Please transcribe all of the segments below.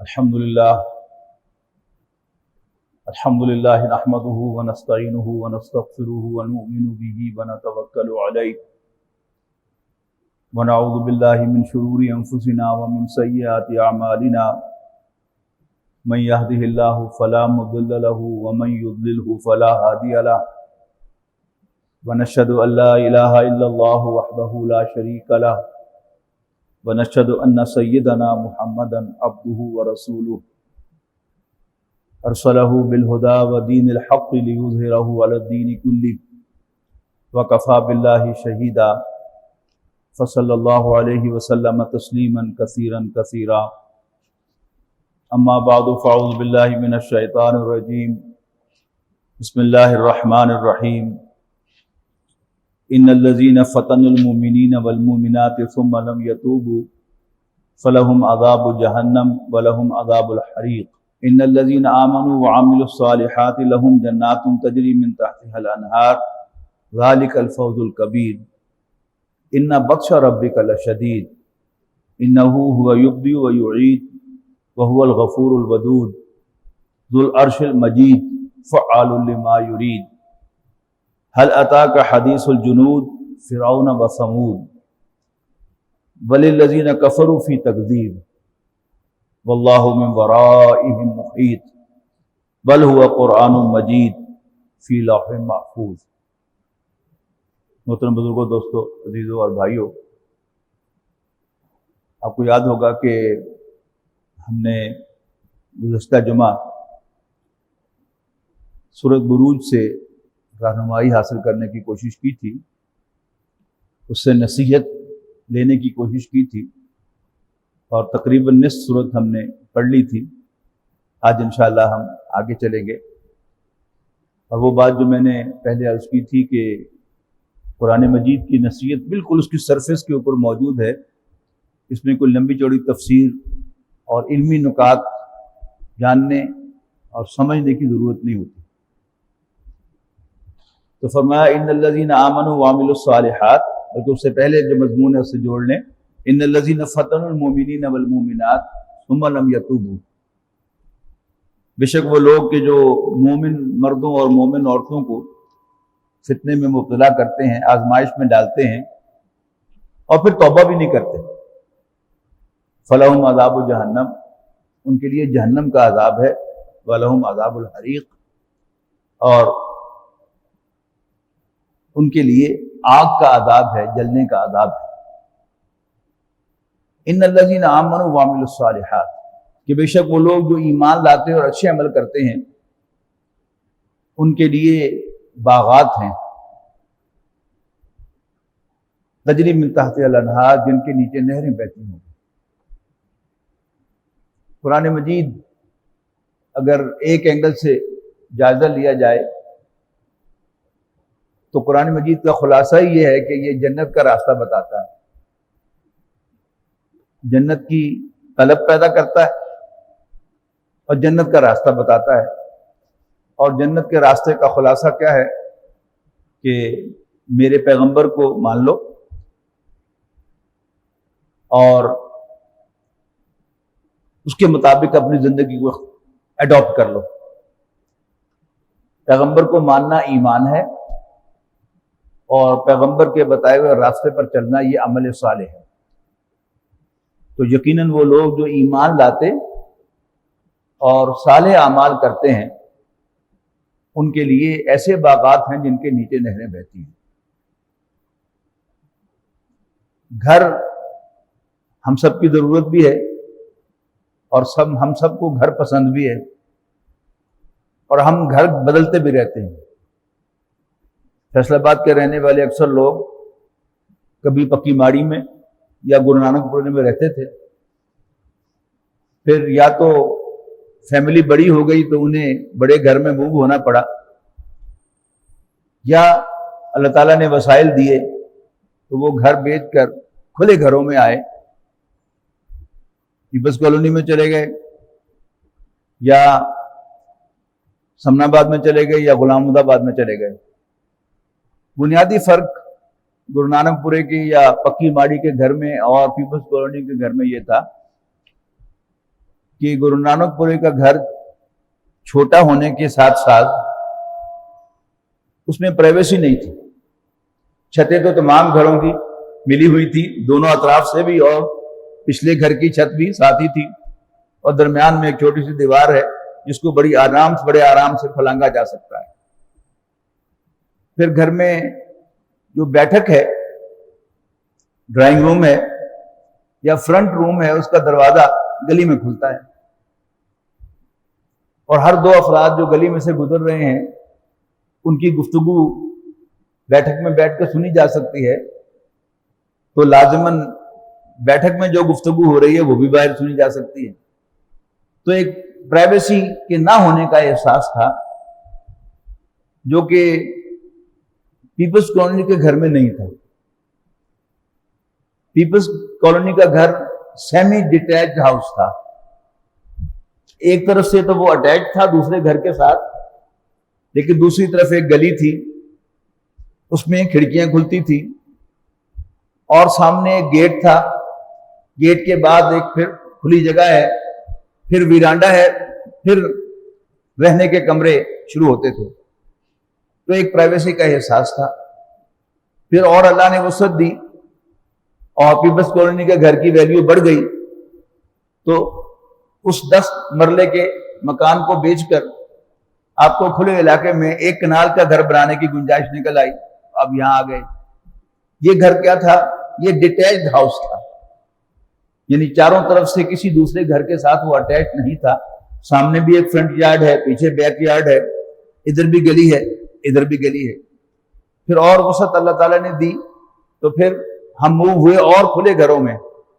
الحمد لله نحمده ونستعينه ونستغفره ونؤمن به ونتوكل عليه ونعوذ بالله من شرور أنفسنا ومن سيئات أعمالنا من يهده الله فلا مضل له ومن يضلله فلا هادي له ونشهد أن لا إله إلا الله وحده لا شريك له ونشهد أن سيدنا محمدا عبده ورسوله أرسله بالهدى ودين الحق ليظهره على الدين كله وكفى بالله شهيدا فصلى الله عليه وسلم تسليما كثيرا كثيرا أما بعد فأعوذ بالله من الشيطان الرجيم بسم الله الرحمن الرحيم إن الذين فتنوا المؤمنين والمؤمنات ثم لم يتوبوا فلهم عذاب جهنم ولهم عذاب الحريق إن الذين آمنوا وعملوا الصالحات لهم جنات تجري من تحتها الأنهار ذلك الفوز الكبير إن بطش ربك لشديد إنه هو يبدئ ويعيد وهو الغفور الودود ذو العرش المجيد فعال لما يريد هل أتاك حديث الجنود فرعون وثمود بل الذين كفروا في تكذيب والله من ورائهم محيط بل هو قرآن مجید فی لوح محفوظ۔ محترم بزرگوں، دوستوں، عزیزوں اور بھائیوں، آپ کو یاد ہوگا کہ ہم نے گزشتہ جمعہ سورۃ بروج سے رہنمائی حاصل کرنے کی کوشش کی تھی، اس سے نصیحت لینے کی کوشش کی تھی اور تقریباً نصف سورت ہم نے پڑھ لی تھی۔ آج انشاءاللہ ہم آگے چلیں گے، اور وہ بات جو میں نے پہلے عرض کی تھی کہ قرآن مجید کی نصیحت بالکل اس کی سرفیس کے اوپر موجود ہے، اس میں کوئی لمبی چوڑی تفسیر اور علمی نکات جاننے اور سمجھنے کی ضرورت نہیں ہوتی۔ تو فرمایا ان الذین آمنوا وعملوا الصالحات، بلکہ اس سے پہلے جو مضمون ہے اس سے جوڑ لیں، ان الذین فتنوا المؤمنین والمؤمنات ثم لم یتوبوا، بے شک وہ لوگ کہ جو مومن مردوں اور مومن عورتوں کو فتنے میں مبتلا کرتے ہیں، آزمائش میں ڈالتے ہیں اور پھر توبہ بھی نہیں کرتے، فلہم عذاب جہنم، ان کے لیے جہنم کا عذاب ہے، ولہم عذاب الحریق، اور ان کے لیے آگ کا عذاب ہے، جلنے کا عذاب ہے۔ ان الذین آمنوا وعملوا الصالحات، کہ بے شک وہ لوگ جو ایمان لاتے اور اچھے عمل کرتے ہیں ان کے لیے باغات ہیں، تجری من تحتها الانہار، جن کے نیچے نہریں بہتی ہوں۔ قرآن مجید اگر ایک اینگل سے جائزہ لیا جائے تو قرآن مجید کا خلاصہ یہ ہے کہ یہ جنت کا راستہ بتاتا ہے، جنت کی طلب پیدا کرتا ہے اور جنت کا راستہ بتاتا ہے۔ اور جنت کے راستے کا خلاصہ کیا ہے کہ میرے پیغمبر کو مان لو اور اس کے مطابق اپنی زندگی کو اڈاپٹ کر لو۔ پیغمبر کو ماننا ایمان ہے، اور پیغمبر کے بتائے ہوئے راستے پر چلنا یہ عمل صالح ہے۔ تو یقیناً وہ لوگ جو ایمان لاتے اور صالح اعمال کرتے ہیں ان کے لیے ایسے باغات ہیں جن کے نیچے نہریں بہتی ہیں۔ گھر ہم سب کی ضرورت بھی ہے اور ہم سب کو گھر پسند بھی ہے، اور ہم گھر بدلتے بھی رہتے ہیں۔ فیصل آباد کے رہنے والے اکثر لوگ کبھی پکی ماڑی میں یا گرو نانک پورے میں رہتے تھے، پھر یا تو فیملی بڑی ہو گئی تو انہیں بڑے گھر میں موو ہونا پڑا، یا اللہ تعالیٰ نے وسائل دیے تو وہ گھر بیچ کر کھلے گھروں میں آئے، پیپلز کالونی میں چلے گئے یا سمن آباد میں چلے گئے یا غلام محمد آباد میں چلے گئے۔ بنیادی فرق گرو نانک پورے کی یا پکی ماڑی کے گھر میں اور پیپلز کالونی کے گھر میں یہ تھا کہ گرو نانک پوری کا گھر چھوٹا ہونے کے ساتھ ساتھ اس میں پرائیویسی نہیں تھی. چھتیں تو تمام گھروں کی ملی ہوئی تھی، دونوں اطراف سے بھی، اور پچھلے گھر کی چھت بھی ساتھ ہی تھی، اور درمیان میں ایک چھوٹی سی دیوار ہے جس کو بڑے آرام سے پھلانگا جا سکتا ہے. پھر گھر میں جو بیٹھک ہے، ڈرائنگ روم ہے یا فرنٹ روم ہے، اس کا دروازہ گلی میں کھلتا ہے، اور ہر دو افراد جو گلی میں سے گزر رہے ہیں ان کی گفتگو بیٹھک میں بیٹھ کر سنی جا سکتی ہے. تو لازماً بیٹھک میں جو گفتگو ہو رہی ہے وہ بھی باہر سنی جا سکتی ہے. تو ایک پرائیویسی کے نہ ہونے کا احساس تھا جو کہ پیپلز کالونی کے گھر میں نہیں تھا. پیپلز کالونی کا گھر سیمی ڈیٹیچڈ ہاؤس تھا. ایک طرف سے تو وہ اٹیچ تھا دوسرے گھر کے ساتھ، لیکن دوسری طرف ایک گلی تھی، اس میں کھڑکیاں کھلتی تھی، اور سامنے ایک گیٹ تھا. گیٹ کے بعد ایک پھر کھلی جگہ ہے، پھر ویرانڈا ہے، پھر رہنے کے کمرے شروع ہوتے تھے. تو ایک پرائیویسی کا احساس تھا. پھر اور اللہ نے وسعت دی اور پیپلز کالونی کے گھر کی ویلیو بڑھ گئی، تو اس 10 مرلے کے مکان کو بیچ کر آپ کو کھلے علاقے میں ایک کنال کا گھر بنانے کی گنجائش نکل آئی. اب یہاں آ گئے. یہ گھر کیا تھا؟ یہ ڈیٹیچڈ ہاؤس تھا، یعنی چاروں طرف سے کسی دوسرے گھر کے ساتھ وہ اٹیچ نہیں تھا. سامنے بھی ایک فرنٹ یارڈ ہے، پیچھے بیک یارڈ ہے، ادھر بھی گلی ہے، ادھر بھی گلی ہے. پھر اور وسعت اللہ تعالیٰ نے دی تو پھر ہم موو ہوئے اور کھلے گھروں میں.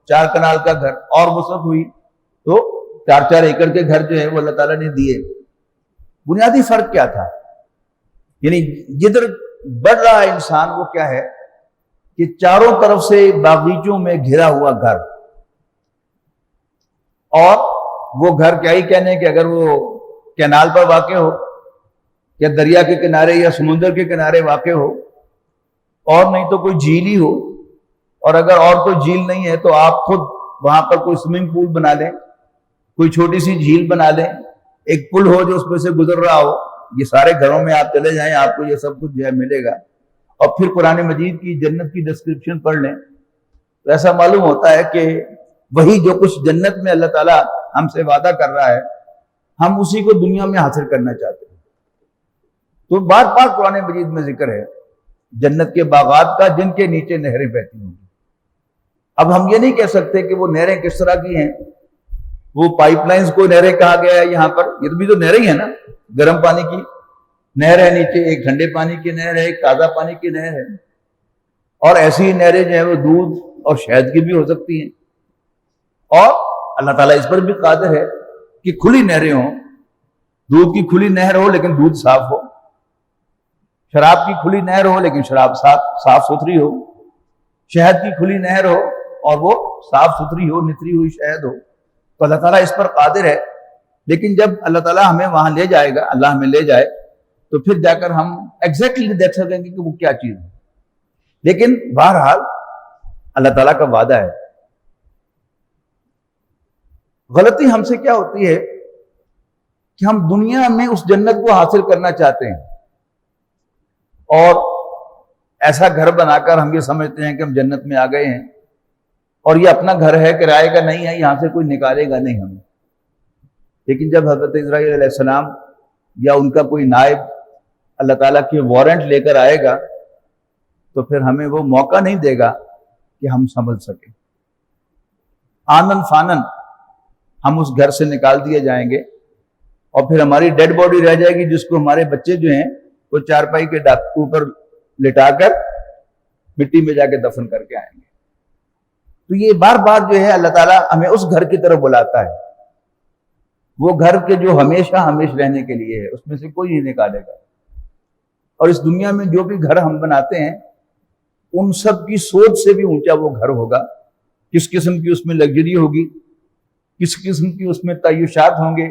4 کنال کا گھر اور وسعت ہوئی تو 4 ایکڑ کے گھر جو ہے وہ اللہ تعالیٰ نے دیے. بنیادی فرق کیا تھا؟ یعنی جدھر بڑھ رہا انسان وہ کیا ہے کہ چاروں طرف سے باغیچوں میں گھرا ہوا گھر، اور وہ گھر کیا ہی کہنے کہ اگر وہ کینال پر واقع ہو یا دریا کے کنارے یا سمندر کے کنارے واقع ہو، اور نہیں تو کوئی جھیل ہی ہو. اور اگر اور کوئی جھیل نہیں ہے تو آپ خود وہاں پر کوئی سوئمنگ پول بنا لیں، کوئی چھوٹی سی جھیل بنا لیں، ایک پل ہو جو اس میں سے گزر رہا ہو. یہ سارے گھروں میں آپ چلے جائیں، آپ کو یہ سب کچھ جو ہے ملے گا. اور پھر قرآن مجید کی جنت کی ڈسکرپشن پڑھ لیں تو ایسا معلوم ہوتا ہے کہ وہی جو کچھ جنت میں اللہ تعالیٰ ہم سے وعدہ کر رہا ہے، ہم اسی کو دنیا میں حاصل کرنا چاہتے ہیں. تو بار بار قرآن مجید میں ذکر ہے جنت کے باغات کا جن کے نیچے نہریں بہتی ہوں گی. اب ہم یہ نہیں کہہ سکتے کہ وہ نہریں کس طرح کی ہیں. وہ پائپ لائنز کو نہریں کہا گیا ہے یہاں پر، یہ بھی تو نہریں ہی ہیں نا. گرم پانی کی نہر ہے نیچے، ایک ٹھنڈے پانی کی نہر ہے، ایک تازہ پانی کی نہر ہے. اور ایسی نہریں جو ہیں وہ دودھ اور شہد کی بھی ہو سکتی ہیں. اور اللہ تعالیٰ اس پر بھی قادر ہے کہ کھلی نہریں ہوں. دودھ کی کھلی نہر ہو لیکن دودھ صاف ہو، شراب کی کھلی نہر ہو لیکن شراب صاف ستھری ہو، شہد کی کھلی نہر ہو اور وہ صاف ستھری ہو، نتری ہوئی شہد ہو. تو اللہ تعالیٰ اس پر قادر ہے. لیکن جب اللہ تعالیٰ ہمیں وہاں لے جائے گا، اللہ ہمیں لے جائے تو پھر جا کر ہم ایگزیکٹلی دیکھ سکیں گے کہ وہ کیا چیز ہے. لیکن بہرحال اللہ تعالیٰ کا وعدہ ہے. غلطی ہم سے کیا ہوتی ہے کہ ہم دنیا میں اس جنت کو حاصل کرنا چاہتے ہیں، اور ایسا گھر بنا کر ہم یہ سمجھتے ہیں کہ ہم جنت میں آ گئے ہیں، اور یہ اپنا گھر ہے، کرائے کا نہیں ہے، یہاں سے کوئی نکالے گا نہیں ہمیں. لیکن جب حضرت اسرائیل علیہ السلام یا ان کا کوئی نائب اللہ تعالیٰ کی وارنٹ لے کر آئے گا تو پھر ہمیں وہ موقع نہیں دے گا کہ ہم سنبھل سکیں. آنن فانن ہم اس گھر سے نکال دیے جائیں گے، اور پھر ہماری ڈیڈ باڈی رہ جائے گی جس کو ہمارے بچے جو ہیں وہ چارپائی کے اوپر لٹا کر مٹی میں جا کے دفن کر کے آئیں گے. تو یہ بار بار جو ہے اللہ تعالیٰ ہمیں اس گھر کی طرف بلاتا ہے، وہ گھر کے جو ہمیشہ رہنے کے لیے ہے، اس میں سے کوئی نہیں نکالے گا. اور اس دنیا میں جو بھی گھر ہم بناتے ہیں ان سب کی سوچ سے بھی اونچا وہ گھر ہوگا. کس قسم کی اس میں لگژری ہوگی، کس قسم کی اس میں تعیشات ہوں گے،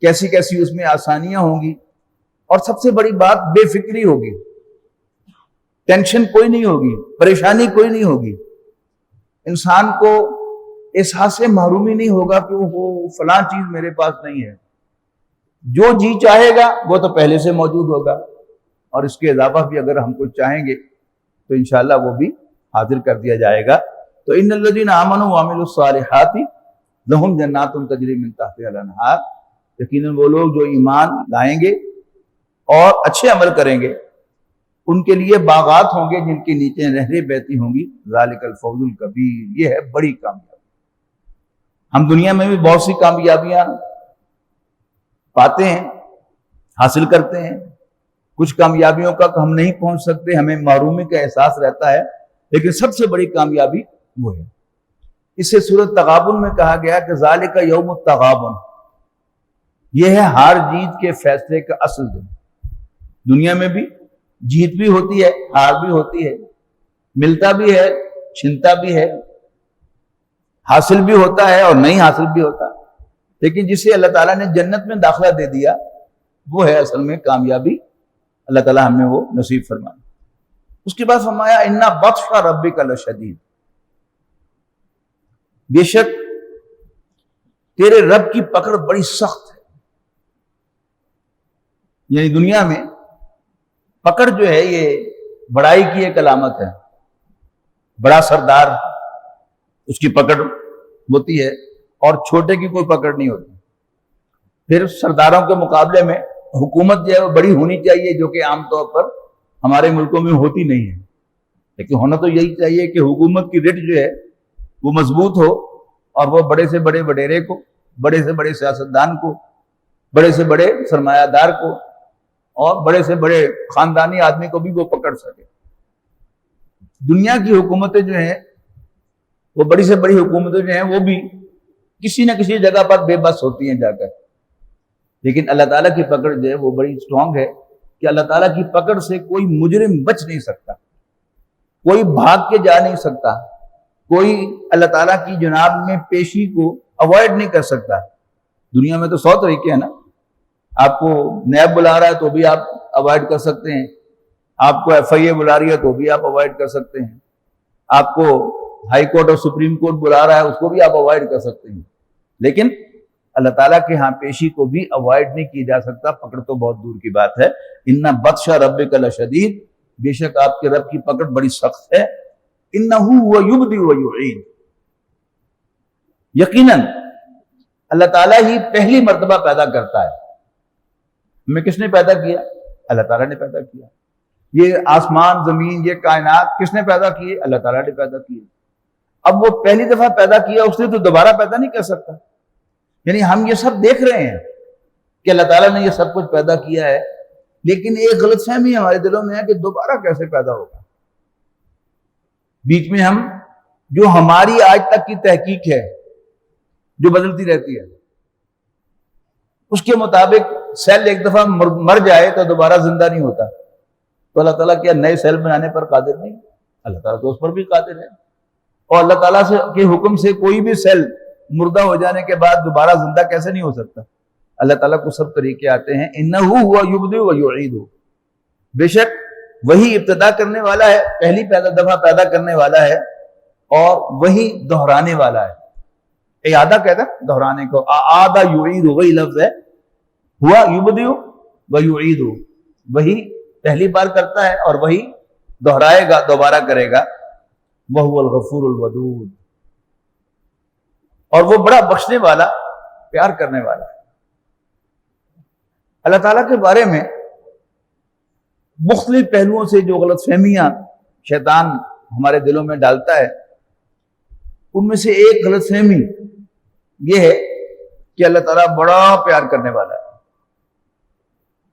کیسی کیسی اس میں آسانیاں ہوں گی، اور سب سے بڑی بات بے فکری ہوگی. ٹینشن کوئی نہیں ہوگی، پریشانی کوئی نہیں ہوگی. انسان کو احساس محرومی نہیں ہوگا کہ وہ فلاں چیز میرے پاس نہیں ہے. جو جی چاہے گا وہ تو پہلے سے موجود ہوگا، اور اس کے اضافہ بھی اگر ہم کچھ چاہیں گے تو انشاءاللہ وہ بھی حاضر کر دیا جائے گا. تو ان الذین آمنوا وعملوا الصالحات لہم جنات تجری من تحتها الانہار، یقیناً وہ لوگ جو ایمان لائیں گے اور اچھے عمل کریں گے ان کے لیے باغات ہوں گے جن کے نیچے نہریں بہتی ہوں گی. ذالک الفوز الکبیر، یہ ہے بڑی کامیابی. ہم دنیا میں بھی بہت سی کامیابیاں پاتے ہیں، حاصل کرتے ہیں. کچھ کامیابیوں کا ہم نہیں پہنچ سکتے، ہمیں محرومی کا احساس رہتا ہے، لیکن سب سے بڑی کامیابی وہ ہے. اس سے سورۃ تغابن میں کہا گیا کہ ذالک یوم التغابن، یہ ہے ہار جیت کے فیصلے کا اصل دن. دنیا میں بھی جیت بھی ہوتی ہے، ہار بھی ہوتی ہے، ملتا بھی ہے، چھنتا بھی ہے، حاصل بھی ہوتا ہے اور نہیں حاصل بھی ہوتا. لیکن جسے اللہ تعالیٰ نے جنت میں داخلہ دے دیا وہ ہے اصل میں کامیابی. اللہ تعالیٰ ہمیں وہ نصیب فرمائے. اس کے بعد فرمایا ان بطش ربک لشدید، بے شک تیرے رب کی پکڑ بڑی سخت ہے. یعنی دنیا میں پکڑ جو ہے یہ بڑائی کی ایک علامت ہے. بڑا سردار اس کی پکڑ ہوتی ہے اور چھوٹے کی کوئی پکڑ نہیں ہوتی. پھر سرداروں کے مقابلے میں حکومت جو ہے وہ بڑی ہونی چاہیے، جو کہ عام طور پر ہمارے ملکوں میں ہوتی نہیں ہے. لیکن ہونا تو یہی چاہیے کہ حکومت کی رٹ جو ہے وہ مضبوط ہو اور وہ بڑے سے بڑے وڈیرے کو، بڑے سے بڑے سیاستدان کو، بڑے سے بڑے سرمایہ دار کو اور بڑے سے بڑے خاندانی آدمی کو بھی وہ پکڑ سکے. دنیا کی حکومتیں جو ہیں وہ بڑی سے بڑی حکومتیں جو ہیں وہ بھی کسی نہ کسی جگہ پر بے بس ہوتی ہیں جا کر. لیکن اللہ تعالیٰ کی پکڑ جو ہے وہ بڑی اسٹرانگ ہے کہ اللہ تعالیٰ کی پکڑ سے کوئی مجرم بچ نہیں سکتا، کوئی بھاگ کے جا نہیں سکتا، کوئی اللہ تعالیٰ کی جناب میں پیشی کو اوائڈ نہیں کر سکتا. دنیا میں تو 100 طریقے ہیں نا. آپ کو نیب بلا رہا ہے تو بھی آپ اوائڈ کر سکتے ہیں، آپ کو FIA بلا رہی ہے تو بھی آپ اوائڈ کر سکتے ہیں، آپ کو ہائی کورٹ اور سپریم کورٹ بلا رہا ہے اس کو بھی آپ اوائڈ کر سکتے ہیں. لیکن اللہ تعالیٰ کے ہاں پیشی کو بھی اوائڈ نہیں کی جا سکتا. پکڑ تو بہت دور کی بات ہے. ان بطش ربک لشدید، بے شک آپ کے رب کی پکڑ بڑی سخت ہے. انہ هو یبدئ و یعید، یقیناً اللہ تعالیٰ ہی پہلی مرتبہ پیدا کرتا ہے. ہمیں کس نے پیدا کیا؟ اللہ تعالیٰ نے پیدا کیا. یہ آسمان زمین یہ کائنات کس نے پیدا کیے؟ اللہ تعالیٰ نے پیدا کیے. اب وہ پہلی دفعہ پیدا کیا اس نے تو دوبارہ پیدا نہیں کر سکتا. یعنی ہم یہ سب دیکھ رہے ہیں کہ اللہ تعالیٰ نے یہ سب کچھ پیدا کیا ہے، لیکن ایک غلط فہمی ہمارے دلوں میں ہے کہ دوبارہ کیسے پیدا ہوگا. بیچ میں ہم جو ہماری آج تک کی تحقیق ہے جو بدلتی رہتی ہے اس کے مطابق سیل ایک دفعہ مر جائے تو دوبارہ زندہ نہیں ہوتا. تو اللہ تعالیٰ کیا نئے سیل بنانے پر قادر نہیں؟ اللہ تعالیٰ تو اس پر بھی قادر ہے. اور اللہ تعالیٰ کے حکم سے کوئی بھی سیل مردہ ہو جانے کے بعد دوبارہ زندہ کیسے نہیں ہو سکتا؟ اللہ تعالیٰ کو سب طریقے آتے ہیں. انہ هو یبدئ و یعید، بے شک وہی ابتدا کرنے والا ہے، پہلی دفعہ پیدا کرنے والا ہے اور وہی دہرانے والا ہے. اعادہ کہتا ہے دہرانے کو، اعاد یعید وہی لفظ ہے. ہوا یبدئ و یعید، وہی پہلی بار کرتا ہے اور وہی دہرائے گا، دوبارہ کرے گا. وہو الغفور الودود، اور وہ بڑا بخشنے والا، پیار کرنے والا ہے. اللہ تعالیٰ کے بارے میں مختلف پہلوؤں سے جو غلط فہمیاں شیطان ہمارے دلوں میں ڈالتا ہے ان میں سے ایک غلط فہمی یہ ہے کہ اللہ تعالیٰ بڑا پیار کرنے والا ہے،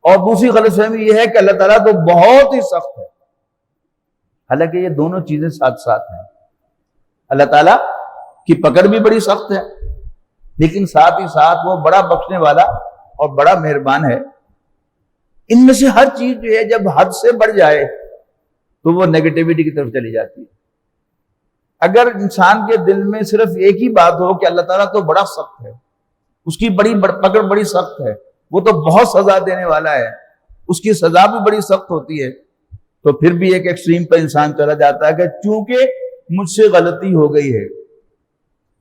اور دوسری غلط فہمی یہ ہے کہ اللہ تعالیٰ تو بہت ہی سخت ہے. حالانکہ یہ دونوں چیزیں ساتھ ساتھ ہیں. اللہ تعالیٰ کی پکڑ بھی بڑی سخت ہے لیکن ساتھ ہی ساتھ وہ بڑا بخشنے والا اور بڑا مہربان ہے. ان میں سے ہر چیز جو ہے جب حد سے بڑھ جائے تو وہ نیگیٹیوٹی کی طرف چلی جاتی ہے. اگر انسان کے دل میں صرف ایک ہی بات ہو کہ اللہ تعالیٰ تو بڑا سخت ہے، اس کی پکڑ بڑی سخت ہے، وہ تو بہت سزا دینے والا ہے، اس کی سزا بھی بڑی سخت ہوتی ہے، تو پھر بھی ایک ایکسٹریم پر انسان چلا جاتا ہے کہ چونکہ مجھ سے غلطی ہو گئی ہے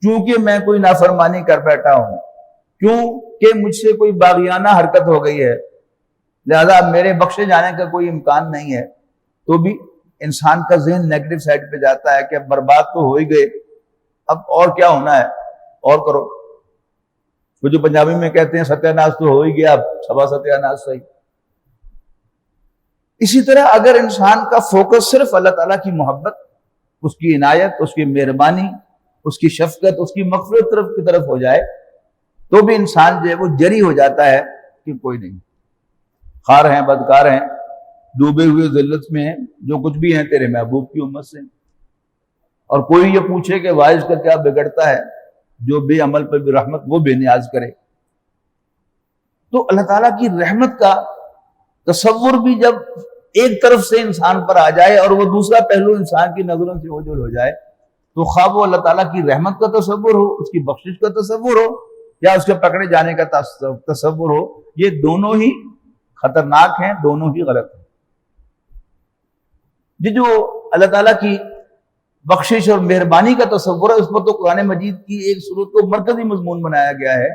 چونکہ میں کوئی نافرمانی کر بیٹھا ہوں، کیونکہ مجھ سے کوئی باغیانہ حرکت ہو گئی ہے، لہذا میرے بخشے جانے کا کوئی امکان نہیں ہے، تو بھی انسان کا ذہن نیگیٹو سائڈ پہ جاتا ہے کہ اب برباد تو ہو ہی گئے، اب اور کیا ہونا ہے، اور کرو۔ وہ جو پنجابی میں کہتے ہیں ستیہ ناش تو ہو ہی گیا، اب سبا ستیہ ناش صحیح۔ اسی طرح اگر انسان کا فوکس صرف اللہ تعالیٰ کی محبت، اس کی عنایت، اس کی مہربانی، اس کی شفقت، اس کی مغفرت کی طرف ہو جائے، تو بھی انسان جو ہے وہ جری ہو جاتا ہے کہ کوئی نہیں، خار ہیں، بدکار ہیں، ڈوبے ہوئے ذلت میں ہیں، جو کچھ بھی ہیں تیرے محبوب کی امت سے۔ اور کوئی یہ پوچھے کہ واعظ کا کیا بگڑتا ہے، جو بے عمل پہ بھی رحمت وہ بے نیاز کرے۔ تو اللہ تعالیٰ کی رحمت کا تصور بھی جب ایک طرف سے انسان پر آ جائے اور وہ دوسرا پہلو انسان کی نظروں سے اوجھل ہو جائے، تو خواہ وہ اللہ تعالیٰ کی رحمت کا تصور ہو، اس کی بخشش کا تصور ہو، یا اس کے پکڑے جانے کا تصور ہو، یہ دونوں ہی خطرناک ہیں، دونوں ہی غلط ہیں۔ یہ جو اللہ تعالیٰ کی بخشش اور مہربانی کا تصور ہے، اس پر تو قرآن مجید کی ایک سورت کو مرکزی مضمون بنایا گیا ہے۔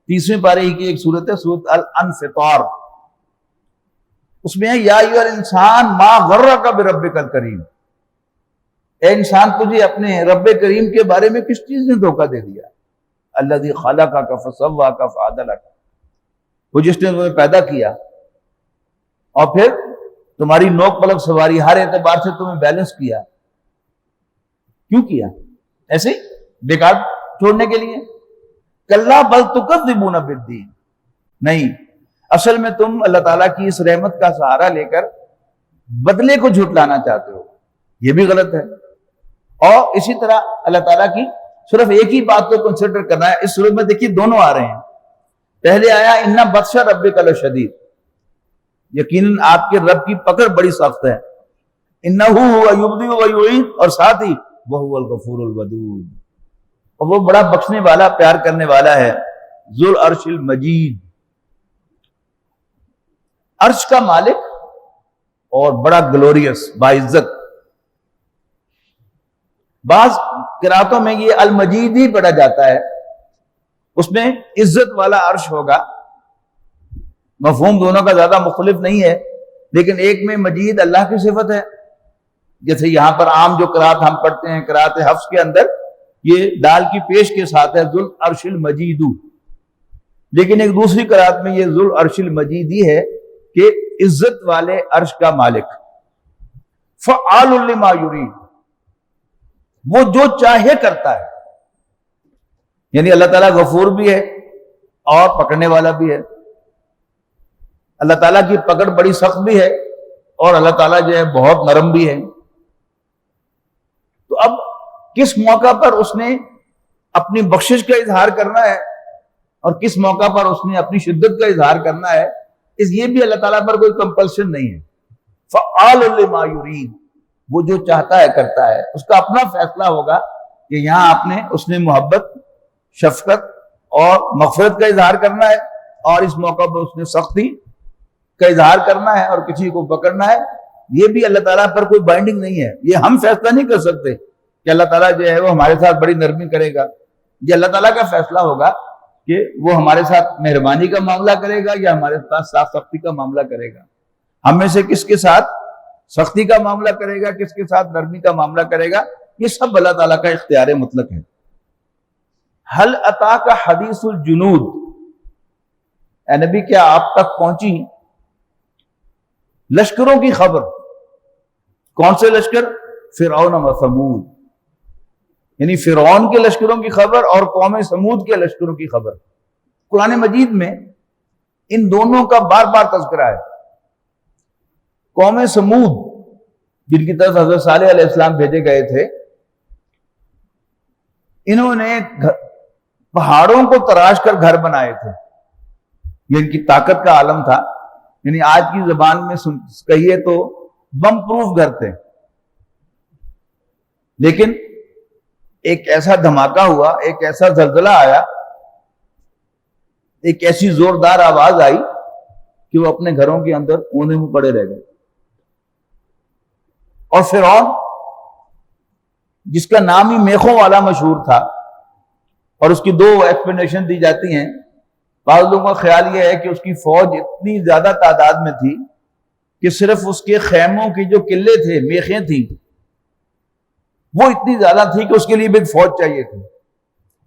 30ویں پارے کی ایک سورت ہے، سورت الانفطار، اس میں ہے یا ایھا الانسان ما غرک بربک الکریم، اے انسان تجھے اپنے رب کریم کے بارے میں کس چیز نے دھوکہ دے دیا؟ الذی خلقک فسواک فعدلک، وہ جس نے تمہیں پیدا کیا اور پھر تمہاری نوک پلک سواری، ہر اعتبار سے تمہیں بیلنس کیا۔ کیوں کیا؟ ایسے بیکار چھوڑنے کے لیے؟ کلا بل تکذبون بالدین، نہیں، اصل میں تم اللہ تعالیٰ کی اس رحمت کا سہارا لے کر بدلے کو جھٹلانا چاہتے ہو، یہ بھی غلط ہے۔ اور اسی طرح اللہ تعالیٰ کی صرف ایک ہی بات کو کنسیڈر کرنا ہے۔ اس صورت میں دیکھیے دونوں آ رہے ہیں، پہلے آیا ان بطش ربک لشدید، یقیناً آپ کے رب کی پکڑ بڑی سخت ہے، انہ هو یبدئ و یعید، اور ساتھ ہی وہو الغفور الودود، اور وہ بڑا بخشنے والا، پیار کرنے والا ہے، ذو العرش المجید، عرش کا مالک اور بڑا گلوریس، باعزت۔ بعض قراتوں میں یہ المجید ہی پڑھا جاتا ہے، اس میں عزت والا عرش ہوگا، مفہوم دونوں کا زیادہ مختلف نہیں ہے، لیکن ایک میں مجید اللہ کی صفت ہے، جیسے یہاں پر عام جو قرات ہم پڑھتے ہیں، قرات حفص کے اندر یہ دال کی پیش کے ساتھ ہے ذو العرش المجید، لیکن ایک دوسری قرات میں یہ ذو العرش المجید ہی ہے کہ عزت والے عرش کا مالک، فعال لما یرید، وہ جو چاہے کرتا ہے، یعنی اللہ تعالیٰ غفور بھی ہے اور پکڑنے والا بھی ہے، اللہ تعالیٰ کی پکڑ بڑی سخت بھی ہے اور اللہ تعالیٰ جو ہے بہت نرم بھی ہے۔ تو اب کس موقع پر اس نے اپنی بخشش کا اظہار کرنا ہے اور کس موقع پر اس نے اپنی شدت کا اظہار کرنا ہے، اس یہ بھی اللہ تعالیٰ پر کوئی کمپلشن نہیں ہے۔ فعال لما یرید، وہ جو چاہتا ہے کرتا ہے، اس کا اپنا فیصلہ ہوگا کہ یہاں اس نے محبت، شفقت اور مغفرت کا اظہار کرنا ہے، اور اس موقع پر اس نے سختی کا اظہار کرنا ہے اور کسی کو پکڑنا ہے۔ یہ بھی اللہ تعالیٰ پر کوئی بائنڈنگ نہیں ہے، یہ ہم فیصلہ نہیں کر سکتے کہ اللہ تعالیٰ جو ہے وہ ہمارے ساتھ بڑی نرمی کرے گا۔ یہ اللہ تعالیٰ کا فیصلہ ہوگا کہ وہ ہمارے ساتھ مہربانی کا معاملہ کرے گا یا ہمارے ساتھ صاف سختی کا معاملہ کرے گا۔ ہم میں سے کس کے ساتھ سختی کا معاملہ کرے گا، کس کے ساتھ نرمی کا معاملہ کرے گا، یہ سب اللہ تعالیٰ کا اختیار مطلق ہے۔ ہل اتاک حدیث الجنود، اے نبی کیا آپ تک پہنچی لشکروں کی خبر؟ کون سے لشکر؟ فرعون و ثمود، یعنی فرعون کے لشکروں کی خبر اور قوم سمود کے لشکروں کی خبر۔ قرآن مجید میں ان دونوں کا بار بار تذکرہ ہے۔ قوم سمود جن کی طرف حضرت صالح علیہ السلام بھیجے گئے تھے، انہوں نے پہاڑوں کو تراش کر گھر بنائے تھے، یہ ان کی طاقت کا عالم تھا، یعنی آج کی زبان میں کہیے تو بم پروف گھر تھے۔ لیکن ایک ایسا دھماکہ ہوا، ایک ایسا زلزلہ آیا، ایک ایسی زوردار آواز آئی کہ وہ اپنے گھروں کے اندر اونے میں پڑے رہ گئے۔ اور فرعون جس کا نام ہی میخوں والا مشہور تھا، اور اس کی دو ایکسپلینیشن دی جاتی ہیں. بعض لوگوں کا خیال یہ ہے کہ اس کی فوج اتنی زیادہ تعداد میں تھی کہ صرف اس کے خیموں کی جو قلعے تھے، میخیں تھیں، وہ اتنی زیادہ تھی کہ اس کے لیے بھی ایک فوج چاہیے تھی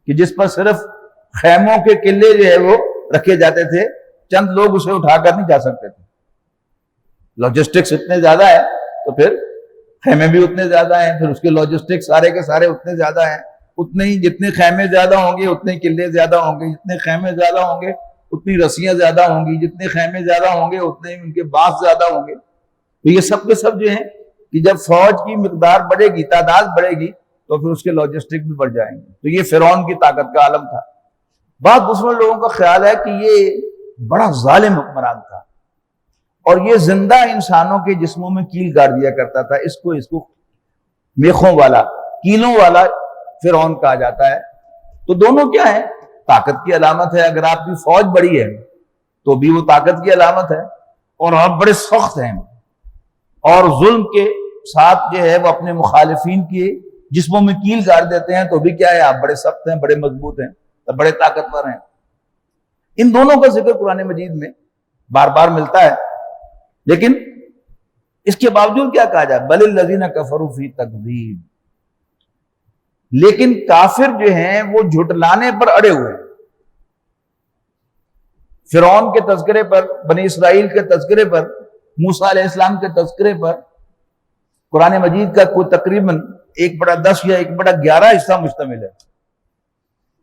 کہ جس پر صرف خیموں کے قلعے جو ہے وہ رکھے جاتے تھے، چند لوگ اسے اٹھا کر نہیں جا سکتے تھے. لاجسٹکس اتنے زیادہ ہے تو پھر خیمے بھی اتنے زیادہ ہیں، پھر اس کے لاجسٹکس سارے کے سارے اتنے زیادہ ہیں. اتنے ہی جتنے خیمے زیادہ ہوں گے اتنے قلعے زیادہ ہوں گے، جتنے خیمے زیادہ ہوں گے اتنی رسیاں زیادہ ہوں گی، جتنے خیمے زیادہ ہوں گے اتنے ہی ان کے بانس زیادہ ہوں گے. تو یہ سب کے سب جو ہیں کہ جب فوج کی مقدار بڑھے گی، تعداد بڑھے گی، تو پھر اس کے لاجسٹک بھی بڑھ جائیں گے. تو یہ فرعون کی طاقت کا عالم تھا. بعض دوسرے لوگوں کا خیال ہے کہ یہ بڑا ظالم حکمران تھا اور یہ زندہ انسانوں کے جسموں میں کیل گاڑ دیا کرتا تھا. اس کو میخوں والا، کیلوں والا فرعون کہا جاتا ہے. تو دونوں کیا ہے؟ طاقت کی علامت ہے. اگر آپ کی فوج بڑی ہے تو بھی وہ طاقت کی علامت ہے، اور آپ بڑے سخت ہیں اور ظلم کے ساتھ جو ہے وہ اپنے مخالفین کے جسموں میں کیل گاڑ دیتے ہیں تو بھی کیا ہے؟ آپ بڑے سخت ہیں، بڑے مضبوط ہیں، بڑے طاقتور ہیں. ان دونوں کا ذکر قرآن مجید میں بار بار ملتا ہے. لیکن اس کے باوجود کیا کہا جائے؟ بل الذین کفروا فی تکذیب. لیکن کافر جو ہیں وہ جھٹلانے پر اڑے ہوئے ہیں. فرعون کے تذکرے پر، بنی اسرائیل کے تذکرے پر، موسیٰ علیہ السلام کے تذکرے پر قرآن مجید کا کوئی تقریباً 1/10 یا 1/11 حصہ مشتمل ہے.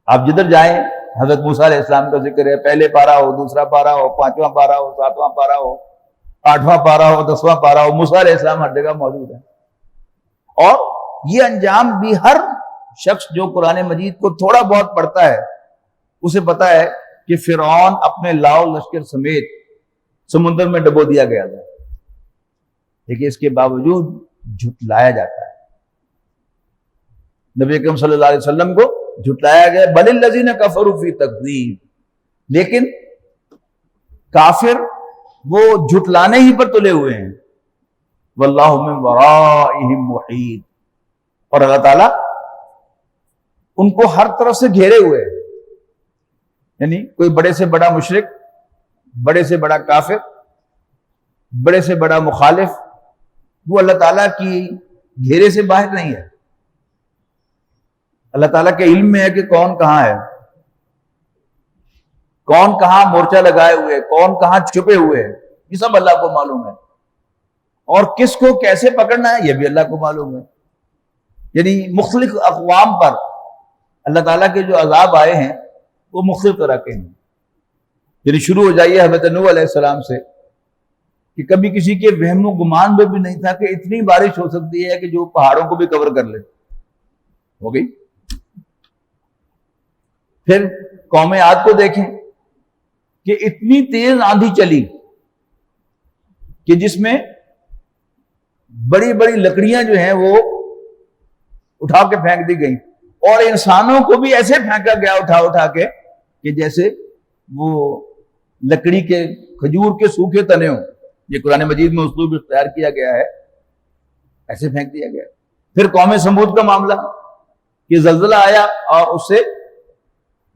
آپ جدھر جائیں حضرت موسیٰ علیہ السلام کا ذکر ہے. پہلے پارہ ہو، دوسرا پارہ ہو، 5واں پارہ ہو، 7واں پارہ ہو، 8واں پارہ ہو، 10واں پارہ ہو، موسیٰ علیہ السلام ہر جگہ موجود ہے. اور یہ انجام بھی ہر شخص جو قرآن مجید کو تھوڑا بہت پڑھتا ہے اسے پتا ہے کہ فرعون اپنے لاؤ لشکر سمیت سمندر میں ڈبو دیا گیا تھا، لیکن اس کے باوجود جھٹلایا جاتا ہے. نبی اکرم صلی اللہ علیہ وسلم کو جھٹلایا گیا. بل الذین کفروا فی تکذیب. لیکن کافر وہ جھٹلانے ہی پر تلے ہوئے ہیں. واللہ من ورائہم محیط. اور اللہ تعالیٰ ان کو ہر طرف سے گھیرے ہوئے ہیں. یعنی کوئی بڑے سے بڑا مشرک، بڑے سے بڑا کافر، بڑے سے بڑا مخالف، وہ اللہ تعالیٰ کی گھیرے سے باہر نہیں ہے. اللہ تعالیٰ کے علم میں ہے کہ کون کہاں ہے، کون کہاں مورچہ لگائے ہوئے، کون کہاں چھپے ہوئے ہیں، یہ سب اللہ کو معلوم ہے. اور کس کو کیسے پکڑنا ہے یہ بھی اللہ کو معلوم ہے. یعنی مختلف اقوام پر اللہ تعالیٰ کے جو عذاب آئے ہیں وہ مختلف طرح کے ہیں. یعنی شروع ہو جائیے حضرت نوح علیہ السلام سے کہ کبھی کسی کے وہم و گمان میں بھی نہیں تھا کہ اتنی بارش ہو سکتی ہے کہ جو پہاڑوں کو بھی کور کر لے. ہو گئی. پھر قوم عاد کو دیکھیں کہ اتنی تیز آندھی چلی کہ جس میں بڑی بڑی لکڑیاں جو ہیں وہ اٹھا کے پھینک دی گئیں، اور انسانوں کو بھی ایسے پھینکا گیا اٹھا کے کہ جیسے وہ لکڑی کے کھجور کے سوکھے تنے ہوں. یہ قرآن مجید میں اسلوب اختیار کیا گیا ہے، ایسے پھینک دیا گیا. پھر قوم سمود کا معاملہ کہ زلزلہ آیا اور اس سے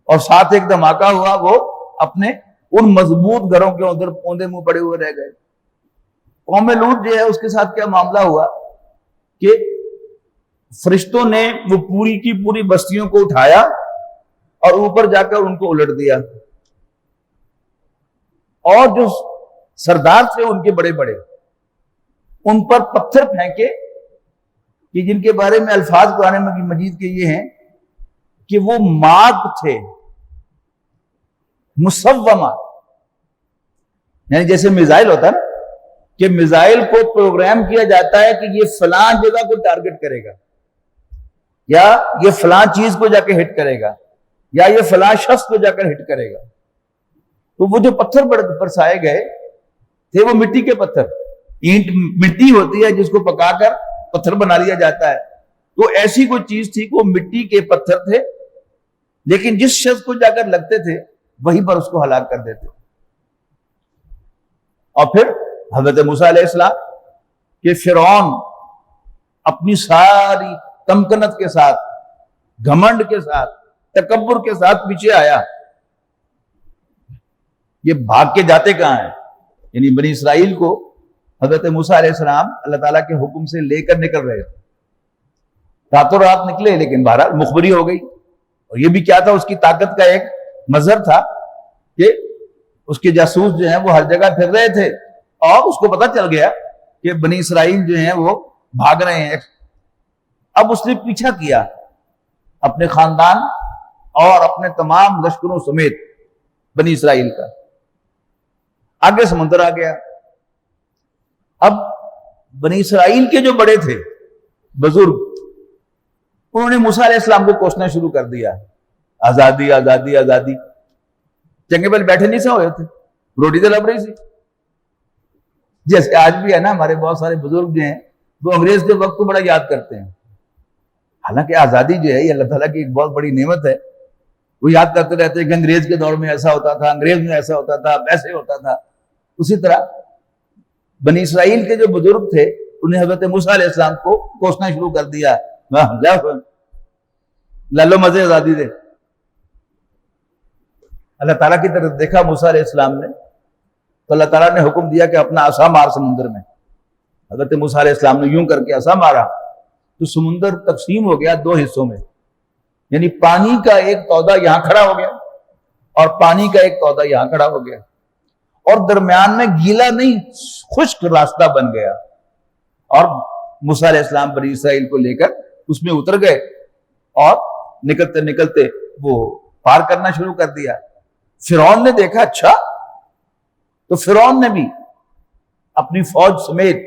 اور ساتھ ایک دھماکہ ہوا، وہ اپنے ان مضبوط گھروں کے اندر پوندے منہ پڑے ہوئے رہ گئے. قوم لوط جو ہے اس کے ساتھ کیا معاملہ ہوا کہ فرشتوں نے وہ پوری کی پوری بستیوں کو اٹھایا اور اوپر جا کر ان کو الٹ دیا، اور جو سردار تھے ان کے بڑے بڑے ان پر پتھر پھینکے کہ جن کے بارے میں الفاظ قرآن مجید کے یہ ہیں کہ وہ ماد تھے مسومہ. یعنی جیسے میزائل ہوتا ہے نا کہ میزائل کو پروگرام کیا جاتا ہے کہ یہ فلاں جگہ کو ٹارگٹ کرے گا، یا یہ فلاں چیز کو جا کے ہٹ کرے گا، یا یہ فلاں شخص کو جا کر ہٹ کرے گا. تو وہ جو پتھر برسائے گئے تھے وہ مٹی کے پتھر، اینٹ مٹی ہوتی ہے جس کو پکا کر پتھر بنا لیا جاتا ہے. تو ایسی کوئی چیز تھی کہ وہ مٹی کے پتھر تھے، لیکن جس شخص کو جا کر لگتے تھے وہیں پر اس کو ہلاک کر دیتے. اور پھر حضرت موسیٰ علیہ السلام کہ فرعون اپنی ساری تمکنت کے ساتھ، گھمنڈ کے ساتھ تکبر کے ساتھ پیچھے آیا. یہ بھاگ کے جاتے کہاں ہیں؟ یعنی بنی اسرائیل کو حضرت موسیٰ علیہ السلام اللہ تعالیٰ کے حکم سے لے کر نکل رہے تھے. راتوں رات نکلے لیکن بہرحال مخبری ہو گئی. اور یہ بھی کیا تھا؟ اس کی طاقت کا ایک مظہر تھا کہ اس کے جاسوس جو ہیں وہ ہر جگہ پھر رہے تھے اور اس کو پتہ چل گیا کہ بنی اسرائیل جو ہیں وہ بھاگ رہے ہیں. اب اس نے پیچھا کیا اپنے خاندان اور اپنے تمام لشکروں سمیت بنی اسرائیل کا. آگے سمندر آ گیا. اب بنی اسرائیل کے جو بڑے تھے بزرگ، انہوں نے موسیٰ علیہ السلام کو کوسنا شروع کر دیا، آزادی آزادی آزادی. چنگے پہلے بیٹھے نہیں سے ہوئے تھے، روٹی تو لب رہی سی. جیسے آج بھی ہے نا، ہمارے بہت سارے بزرگ جو ہیں وہ انگریز کے وقت کو بڑا یاد کرتے ہیں. حالانکہ آزادی جو ہے یہ اللہ تعالیٰ کی ایک بہت بڑی نعمت ہے. وہ یاد کرتے رہتے ہیں کہ انگریز کے دور میں ایسا ہوتا تھا، انگریز میں ایسا ہوتا تھا، ویسے ہوتا تھا. اسی طرح بنی اسرائیل کے جو بزرگ تھے انہیں حضرت موسیٰ علیہ السلام کو کوسنا شروع کر دیا. لالو مزے آزادی دے. اللہ تعالیٰ کی طرف دیکھا موسیٰ علیہ السلام نے تو اللہ تعالیٰ نے حکم دیا کہ اپنا عصا مار سمندر میں. حضرت موسیٰ علیہ السلام نے یوں کر کے عصا مارا تو سمندر تقسیم ہو گیا 2 حصوں میں. یعنی پانی کا ایک تودہ یہاں کھڑا ہو گیا اور پانی کا ایک تودہ یہاں کھڑا ہو گیا اور درمیان میں گیلا نہیں خشک راستہ بن گیا. اور موسیٰ علیہ السلام بنی اسرائیل کو لے کر اس میں اتر گئے اور نکلتے نکلتے وہ پار کرنا شروع کر دیا. فرعون نے دیکھا اچھا، تو فرعون نے بھی اپنی فوج سمیت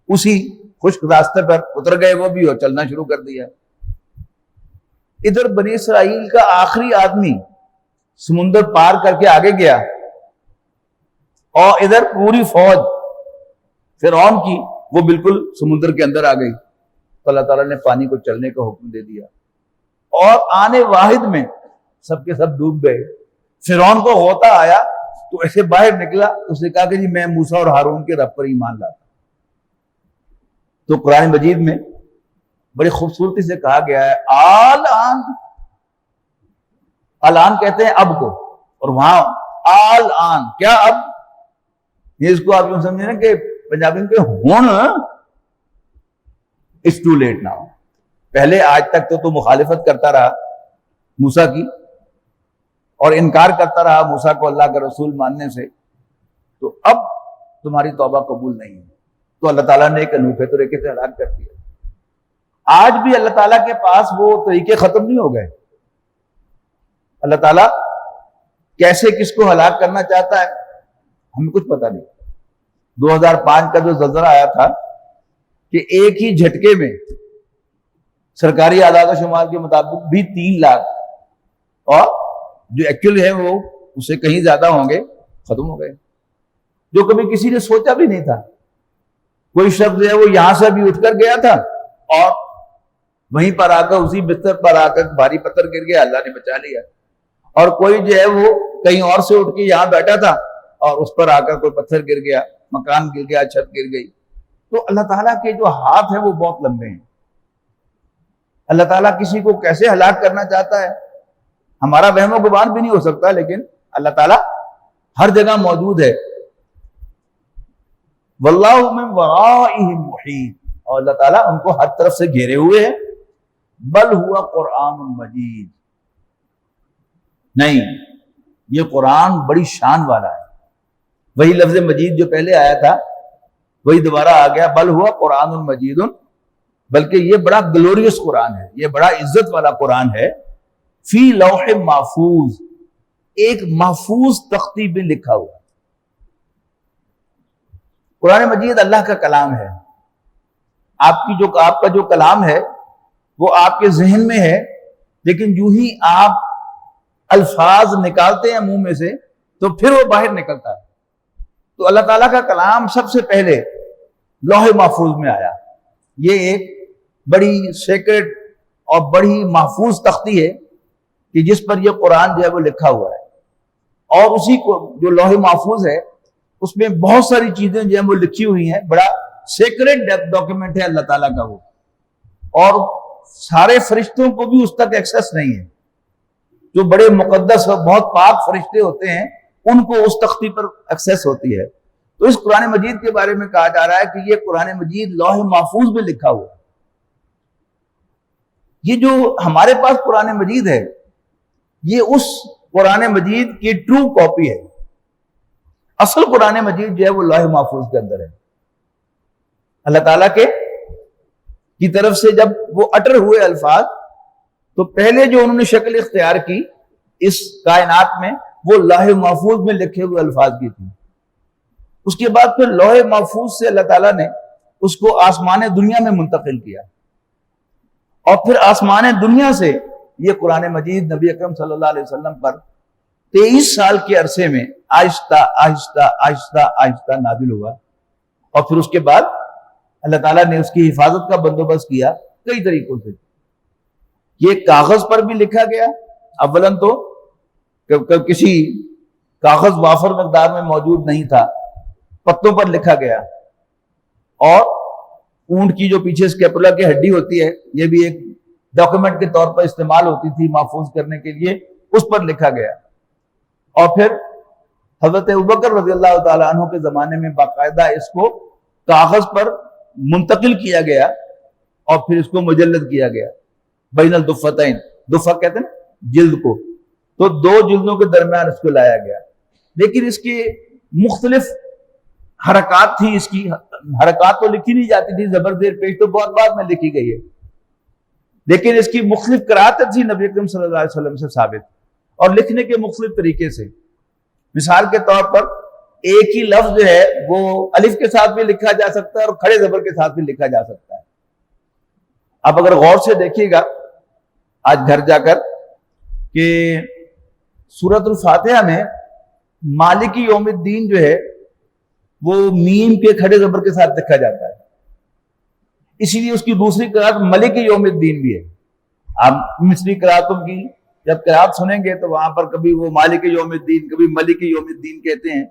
اسی خشک راستے پر اتر گئے وہ بھی اور چلنا شروع کر دیا. ادھر بنی اسرائیل کا آخری آدمی سمندر پار کر کے آگے گیا اور ادھر پوری فوج فرعون کی وہ بالکل سمندر کے اندر آ گئی. تو اللہ تعالیٰ نے پانی کو چلنے کا حکم دے دیا اور آنے واحد میں سب کے سب ڈوب گئے. فرعون کو غوطہ آیا تو ایسے باہر نکلا، اس نے کہا کہ جی میں موسیٰ اور ہارون کے رب پر ایمان لاتا. تو قرآن مجید میں بڑی خوبصورتی سے کہا گیا ہے آل آن کہتے ہیں اب کو، اور وہاں آل آن کیا اب؟ یہ اس کو آپ یوں سمجھیں نا کہ پنجابی کے ہون اٹس ٹو لیٹ ناؤ. پہلے آج تک تو مخالفت کرتا رہا موسیٰ کی اور انکار کرتا رہا موسیٰ کو اللہ کا رسول ماننے سے، تو اب تمہاری توبہ قبول نہیں ہے. تو اللہ تعالیٰ نے ایک انوکھے طریقے سے ہلاک کر دیا. آج بھی اللہ تعالیٰ کے پاس وہ طریقے ختم نہیں ہو گئے. اللہ تعالیٰ کیسے کس کو ہلاک کرنا چاہتا ہے ہمیں کچھ پتہ نہیں. 2005 کا جو زلزلہ آیا تھا کہ ایک ہی جھٹکے میں سرکاری اعداد و شمار کے مطابق بھی 3 لاکھ اور جو ایکچوئل ہے وہ اس سے کہیں زیادہ ہوں گے ختم ہو گئے، جو کبھی کسی نے سوچا بھی نہیں تھا. کوئی شخص جو ہے وہ یہاں سے بھی اٹھ کر گیا تھا اور وہیں پر آ کر اسی بستر پر آ کر بھاری پتھر گر گیا، اللہ نے بچا لیا. اور کوئی جو ہے وہ کہیں اور سے اٹھ کے یہاں بیٹھا تھا اور اس پر آ کر کوئی پتھر گر گیا، مکان گر گیا، چھت گر گئی. تو اللہ تعالیٰ کے جو ہاتھ ہیں وہ بہت لمبے ہیں. اللہ تعالیٰ کسی کو کیسے ہلاک کرنا چاہتا ہے ہمارا وہم و گمان بھی نہیں ہو سکتا، لیکن اللہ تعالیٰ ہر جگہ موجود ہے. واللہ من ورائہم محیط، اور اللہ تعالیٰ ان کو ہر طرف سے گھیرے ہوئے ہیں. بل ہوا قرآن مجید، نہیں یہ قرآن بڑی شان والا ہے. وہی لفظ مجید جو پہلے آیا تھا وہی دوبارہ آ گیا، بل ہوا قرآن مجید، بلکہ یہ بڑا گلوریس قرآن ہے، یہ بڑا عزت والا قرآن ہے. فی لوح محفوظ، ایک محفوظ تختی میں لکھا ہوا. قرآن مجید اللہ کا کلام ہے. آپ کا جو کلام ہے وہ آپ کے ذہن میں ہے، لیکن جو ہی آپ الفاظ نکالتے ہیں منہ میں سے تو پھر وہ باہر نکلتا ہے. تو اللہ تعالیٰ کا کلام سب سے پہلے لوح محفوظ میں آیا. یہ ایک بڑی سیکرٹ اور بڑی محفوظ تختی ہے کہ جس پر یہ قرآن جو ہے وہ لکھا ہوا ہے. اور اسی کو جو لوح محفوظ ہے اس میں بہت ساری چیزیں جو ہیں وہ لکھی ہوئی ہیں. بڑا سیکرٹ ڈاکیومنٹ ہے اللہ تعالیٰ کا وہ، اور سارے فرشتوں کو بھی اس تک ایکسیس نہیں ہے. جو بڑے مقدس اور بہت پاک فرشتے ہوتے ہیں ان کو اس تختی پر ایکسیس ہوتی ہے۔ تو اس قرآن مجید کے بارے میں کہا جا رہا ہے کہ یہ قرآن مجید لوح محفوظ میں لکھا ہوا ہے۔ یہ جو ہمارے پاس قرآن مجید ہے یہ اس قرآن مجید کی ٹرو کاپی ہے۔ اصل قرآن مجید جو ہے وہ لوح محفوظ کے اندر ہے۔ اللہ تعالیٰ کی طرف سے جب وہ اٹر ہوئے الفاظ تو پہلے جو انہوں نے شکل اختیار کی اس کائنات میں وہ لوح محفوظ میں لکھے ہوئے الفاظ کی تھی۔ اس کے بعد پھر لوح محفوظ سے اللہ تعالیٰ نے اس کو آسمان دنیا میں منتقل کیا، اور پھر آسمان دنیا سے یہ قرآن مجید نبی اکرم صلی اللہ علیہ وسلم پر 23 سال کے عرصے میں آہستہ آہستہ آہستہ آہستہ نازل ہوا، اور پھر اس کے بعد اللہ تعالیٰ نے اس کی حفاظت کا بندوبست کیا کئی طریقوں سے۔ یہ کاغذ پر بھی لکھا گیا، اولاً تو کسی کاغذ وافر مقدار میں موجود نہیں تھا، پتوں پر لکھا گیا، اور اونٹ کی جو پیچھے اسکیپولا کی ہڈی ہوتی ہے یہ بھی ایک ڈاکومنٹ کے طور پر استعمال ہوتی تھی محفوظ کرنے کے لیے، اس پر لکھا گیا۔ اور پھر حضرت ابوبکر رضی اللہ تعالیٰ عنہ کے زمانے میں باقاعدہ اس کو کاغذ پر منتقل کیا گیا، اور پھر اس کو مجلد کیا گیا بین الدفتین، دفہ کہتے ہیں جلد کو، تو 2 جلدوں کے درمیان اس کو لایا گیا۔ لیکن اس کی مختلف حرکات تھی، اس کی حرکات تو لکھی نہیں جاتی تھی، زبر زیر پیش تو بہت بعد میں لکھی گئی ہے، لیکن اس کی مختلف قرأت تھی نبی اکرم صلی اللہ علیہ وسلم سے ثابت، اور لکھنے کے مختلف طریقے سے۔ مثال کے طور پر ایک ہی لفظ جو ہے وہ الف کے ساتھ بھی لکھا جا سکتا ہے اور کھڑے زبر کے ساتھ بھی لکھا جا سکتا ہے۔ اب اگر غور سے دیکھیے گا آج گھر جا کر کہ سورۃ الفاتحہ میں مالک یوم الدین جو ہے وہ میم کے کھڑے زبر کے ساتھ لکھا جاتا ہے، اسی لیے اس کی دوسری قرأت ملک یوم الدین بھی ہے۔ آپ مصری قرأتوں کی جب قرأت سنیں گے تو وہاں پر کبھی وہ مالک یوم الدین کبھی ملک یوم الدین کہتے ہیں،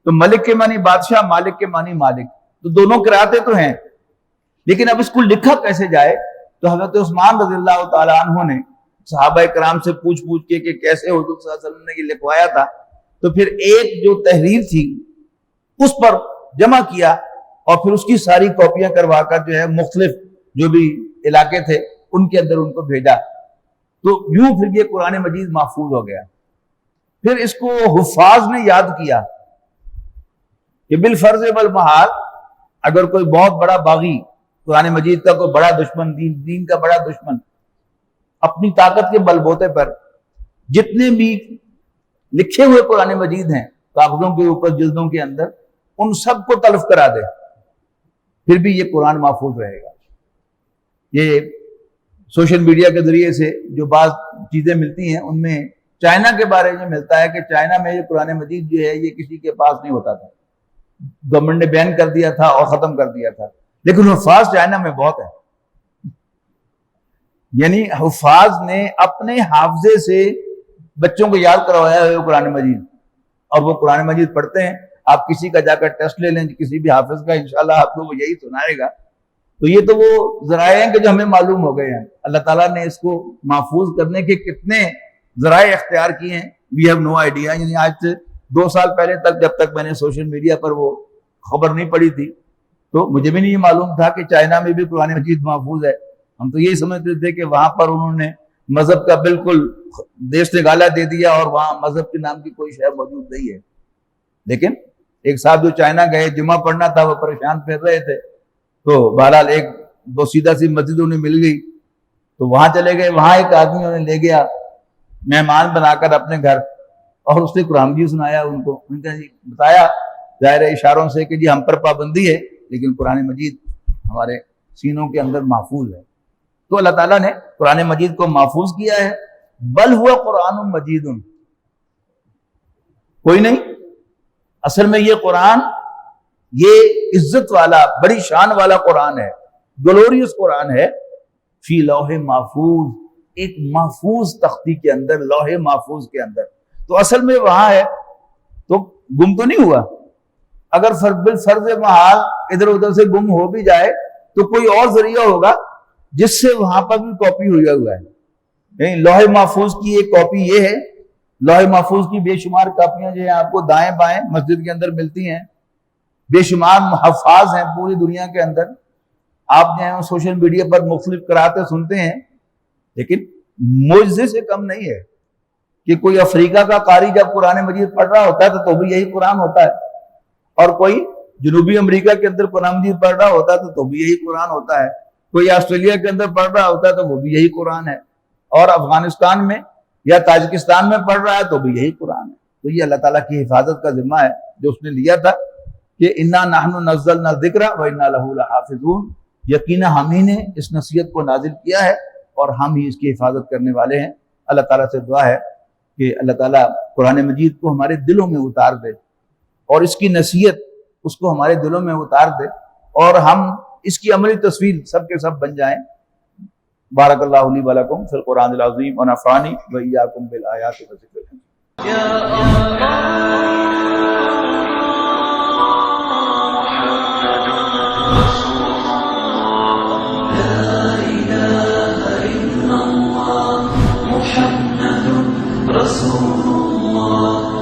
تو ملک کے معنی بادشاہ، مالک کے معنی مالک، تو دونوں قرأتیں تو ہیں، لیکن اب اس کو لکھا کیسے جائے؟ تو حضرت عثمان رضی اللہ تعالیٰ عنہ نے صحابہ کرام سے پوچھ کے کہ کیسے حضور صلی اللہ علیہ وسلم نے یہ لکھوایا تھا، تو پھر ایک جو تحریر تھی اس پر جمع کیا، اور پھر اس کی ساری کاپیاں کروا کر جو ہے مختلف جو بھی علاقے تھے ان کے اندر ان کو بھیجا، تو یوں پھر یہ قرآن مجید محفوظ ہو گیا۔ پھر اس کو حفاظ نے یاد کیا کہ بالفرض والمحال اگر کوئی بہت بڑا باغی، قرآن مجید کا کوئی بڑا دشمن، دین کا بڑا دشمن، اپنی طاقت کے بل بوتے پر جتنے بھی لکھے ہوئے قرآن مجید ہیں کاغذوں کے اوپر جلدوں کے اندر، ان سب کو تلف کرا دے، پھر بھی یہ قرآن محفوظ رہے گا۔ یہ سوشل میڈیا کے ذریعے سے جو بعض چیزیں ملتی ہیں ان میں چائنا کے بارے میں ملتا ہے کہ چائنا میں یہ قرآن مجید جو ہے یہ کسی کے پاس نہیں ہوتا تھا، گورنمنٹ نے بین کر دیا تھا اور ختم کر دیا تھا، لیکن حفاظ چائنا میں بہت ہے۔ یعنی حفاظ نے اپنے حافظے سے بچوں کو یاد کروایا ہے قرآن مجید، اور وہ قرآن مجید پڑھتے ہیں۔ آپ کسی کا جا کر ٹیسٹ لے لیں کسی بھی حافظ کا، انشاءاللہ آپ کو وہ یہی سنائے گا۔ تو یہ تو وہ ذرائع ہیں کہ جو ہمیں معلوم ہو گئے ہیں، اللہ تعالیٰ نے اس کو محفوظ کرنے کے کتنے ذرائع اختیار کیے ہیں، وی ہیو نو آئیڈیا۔ یعنی آج سے 2 سال پہلے تک جب تک میں نے سوشل میڈیا پر وہ خبر نہیں پڑھی تھی تو مجھے بھی نہیں معلوم تھا کہ چائنا میں بھی قرآن مجید محفوظ ہے۔ ہم تو یہی سمجھتے تھے کہ وہاں پر انہوں نے مذہب کا بالکل دیش نگالا دے دیا اور وہاں مذہب کے نام کی کوئی شے موجود نہیں ہے۔ لیکن ایک صاحب جو چائنا گئے، جمعہ پڑھنا تھا، وہ پریشان پھر رہے تھے، تو بہرحال ایک دو سیدھا سی مسجد انہیں مل گئی، تو وہاں چلے گئے۔ وہاں ایک آدمی انہیں لے گیا مہمان بنا کر اپنے گھر، اور اس نے قرآن بھی سنایا ان کو۔ ان کا بتایا ظاہر اشاروں سے کہ جی ہم پر پابندی ہے، لیکن قرآن مجید ہمارے سینوں کے اندر محفوظ ہے۔ تو اللہ تعالیٰ نے قرآن مجید کو محفوظ کیا ہے۔ بل ہوا قرآن مجید، کوئی نہیں، اصل میں یہ قرآن یہ عزت والا، بڑی شان والا قرآن ہے، گلوریس قرآن ہے، فی لوح محفوظ، ایک محفوظ تختی کے اندر، لوح محفوظ کے اندر۔ تو اصل میں وہاں ہے تو گم تو نہیں ہوا۔ اگر بالفرض محال ادھر ادھر سے گم ہو بھی جائے تو کوئی اور ذریعہ ہوگا جس سے وہاں پر بھی کاپی ہوا ہے۔ یعنی لوح محفوظ کی ایک کاپی یہ ہے، لوح محفوظ کی بے شمار کاپیاں جو ہیں آپ کو دائیں بائیں مسجد کے اندر ملتی ہیں، بے شمار محفاظ ہیں پوری دنیا کے اندر، آپ جو ہیں سوشل میڈیا پر مختلف قراتیں سنتے ہیں، لیکن معجزے سے کم نہیں ہے کہ کوئی افریقہ کا قاری جب قرآن مجید پڑھ رہا ہوتا ہے تو بھی یہی قرآن ہوتا ہے، اور کوئی جنوبی امریکہ کے اندر قرآن مجید پڑھ رہا ہوتا ہے تو بھی یہی قرآن ہوتا ہے، کوئی آسٹریلیا کے اندر پڑھ رہا ہوتا ہے تو وہ بھی یہی قرآن ہے، اور افغانستان میں یا تاجکستان میں پڑھ رہا ہے تو بھی یہی قرآن ہے۔ تو یہ اللہ تعالیٰ کی حفاظت کا ذمہ ہے جو اس نے لیا تھا کہ انا نحن نزلنا الذکر وانا لہ لحافظون، یقینا ہم ہی نے اس نصیحت کو نازل کیا ہے اور ہم ہی اس کی حفاظت کرنے والے ہیں۔ اللہ تعالیٰ سے دعا ہے کہ اللہ تعالیٰ قرآن مجید کو ہمارے دلوں میں اتار دے اور اس کی نصیحت اس کو ہمارے دلوں میں اتار دے اور ہم اس کی عملی تصویر سب کے سب بن جائیں۔ بارک اللہ لی و لکم فی القرآن العظیم ونفعنی و ایاکم بالآیات والذکر الحکیم۔ رسول اللہ